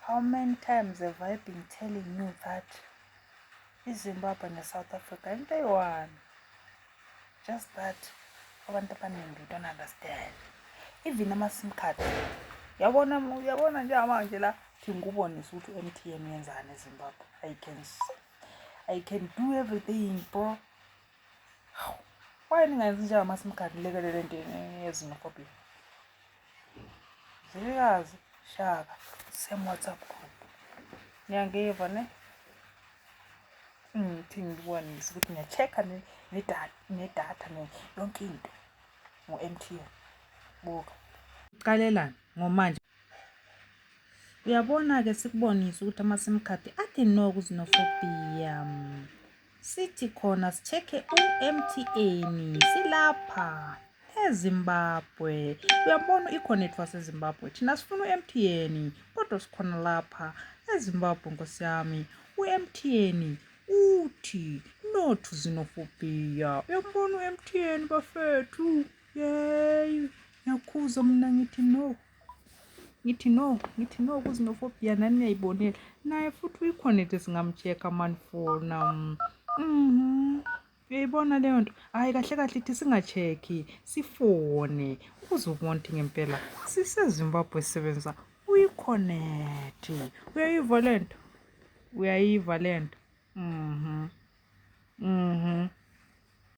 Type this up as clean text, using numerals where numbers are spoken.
How many times have I been telling you that iZimbabwe and South Africa into eyi-one? Just that abantu abaningi don't understand. Even ama-SIM card. Yabona nje manje la ngikubonisa ukuthi u-MTN uyenzani eZimbabwe. I can do everything, bro. Why ningayenzi nje ama-SIM card nilekelele into yezinophobia? Zilikazi shaka same WhatsApp group. Ngiyangiva ne? Ngithi ngibonisa ukuthi ngiya-check-a nedatha yonke into ngo-MTN. Buka. Uqalelani ngomanje? Uyabona-ke sikubonisa ukuthi ama-SIM card athi no kuzinophobia. Sithi khona si-check-e u-MTN silapha eZimbabwe. Uyabona i-connect waseZimbabwe. Thina sifuna u-MTN kodwa sikhona lapha eZimbabwe Nkosi yami. U-MTN uthi no to xenophobia. Uyabona u-MTN bafethu. Yey, ngiyakhuza mina ngithi no kuzinophobia nani niyayibonela. Naye futhi uyi-connect singamcheck-a mani fona. Uyayibona leyo nto? Hayi kahle ithi singa-check-i sifone ukuze ubone ukuthi ngempela siseZimbabwe sisebenza uyi-connect. Uyayiva le nto?